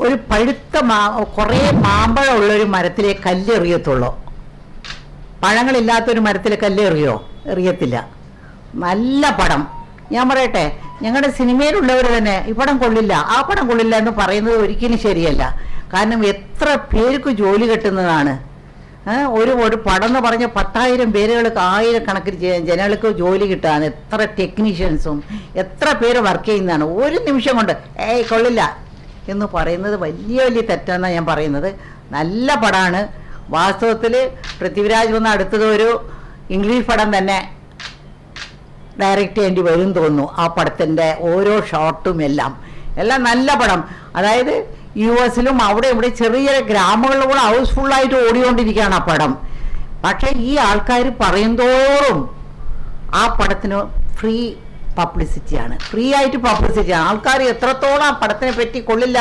ഒരു പഴുത്ത കുറേ മാമ്പഴമുള്ളൊരു മരത്തിലെ കല്ലെറിയത്തുള്ളൂ. പഴങ്ങളില്ലാത്തൊരു മരത്തിൽ കല്ലെറിയോ? എറിയത്തില്ല. നല്ല പടം. ഞാൻ പറയട്ടെ, ഞങ്ങളുടെ സിനിമയിലുള്ളവർ തന്നെ ഈ പടം കൊള്ളില്ല, ആ പടം കൊള്ളില്ല എന്ന് പറയുന്നത് ഒരിക്കലും ശരിയല്ല. കാരണം എത്ര പേർക്ക് ജോലി കിട്ടുന്നതാണ്. ഒരു പടം എന്ന് പറഞ്ഞ 10,000 പേരുകൾക്ക്, 1000കണക്കിന് ജനങ്ങൾക്ക് ജോലി കിട്ടാൻ എത്ര ടെക്നീഷ്യൻസും എത്ര പേര് വർക്ക് ചെയ്യുന്നതാണ്. ഒരു നിമിഷം കൊണ്ട് കൊള്ളില്ല എന്ന് പറയുന്നത് വലിയ വലിയ തെറ്റാണെന്നാണ് ഞാൻ പറയുന്നത്. നല്ല പടമാണ്. വാസ്തവത്തിൽ പൃഥ്വിരാജ് വന്ന് അടുത്തത് ഒരു ഇംഗ്ലീഷ് പടം തന്നെ ഡയറക്റ്റ് ചെയ്യേണ്ടി വരും തോന്നുന്നു. ആ പടത്തിൻ്റെ ഓരോ ഷോട്ടും എല്ലാം നല്ല പടം. അതായത് US-ലും അവിടെ ഇവിടെ ചെറിയ ഗ്രാമങ്ങളിലൂടെ ഹൗസ്ഫുള്ളായിട്ട് ഓടിക്കൊണ്ടിരിക്കുകയാണ് ആ പടം. പക്ഷേ ഈ ആൾക്കാർ പറയുന്തോറും ആ പടത്തിന് ഫ്രീ പബ്ലിസിറ്റിയാണ്, ഫ്രീ ആയിട്ട് പബ്ലിസിറ്റിയാണ്. ആൾക്കാർ എത്രത്തോളം ആ പടത്തിനെ പറ്റി കൊള്ളില്ല,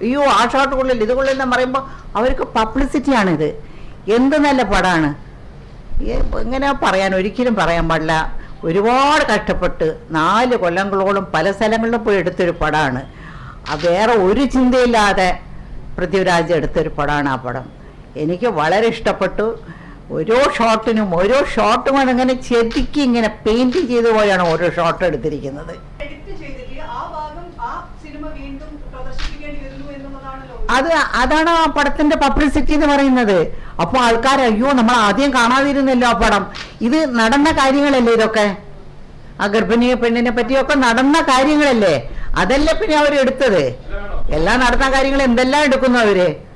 അയ്യോ ആ ഷോട്ട് കൊള്ളില്ല, ഇത് കൊള്ളില്ലെന്ന് പറയുമ്പോൾ അവർക്ക് പബ്ലിസിറ്റിയാണിത്. എന്ത് നല്ല പടമാണ്. എങ്ങനെ പറയാൻ, ഒരിക്കലും പറയാൻ പാടില്ല. ഒരുപാട് കഷ്ടപ്പെട്ട് 4 കൊല്ലങ്ങളോളം പല സ്ഥലങ്ങളിലും പോയി എടുത്തൊരു പടമാണ്. വേറെ ഒരു ചിന്തയില്ലാതെ പൃഥ്വിരാജ് എടുത്തൊരു പടമാണ് ആ പടം. എനിക്ക് വളരെ ഇഷ്ടപ്പെട്ടു. ഓരോ ഷോട്ടും അങ്ങനെ ചെതുക്കി ഇങ്ങനെ പെയിന്റ് ചെയ്ത പോലെയാണ് ഓരോ ഷോട്ട് എടുത്തിരിക്കുന്നത്. അതാണ് ആ പടത്തിന്റെ പബ്ലിസിറ്റി എന്ന് പറയുന്നത്. അപ്പോൾ ആൾക്കാർ അയ്യോ നമ്മൾ ആദ്യം കാണാതിരുന്നല്ലോ ആ പടം. ഇത് നടന്ന കാര്യങ്ങളല്ലേ ഇതൊക്കെ? ആ ഗർഭിണി പെണ്ണിനെ പറ്റിയൊക്കെ നടന്ന കാര്യങ്ങളല്ലേ? അതല്ലേ പിന്നെ അവർ എടുത്തത്. എല്ലാം നടന്ന കാര്യങ്ങൾ എന്തെല്ലാം എടുക്കുന്നു അവര്.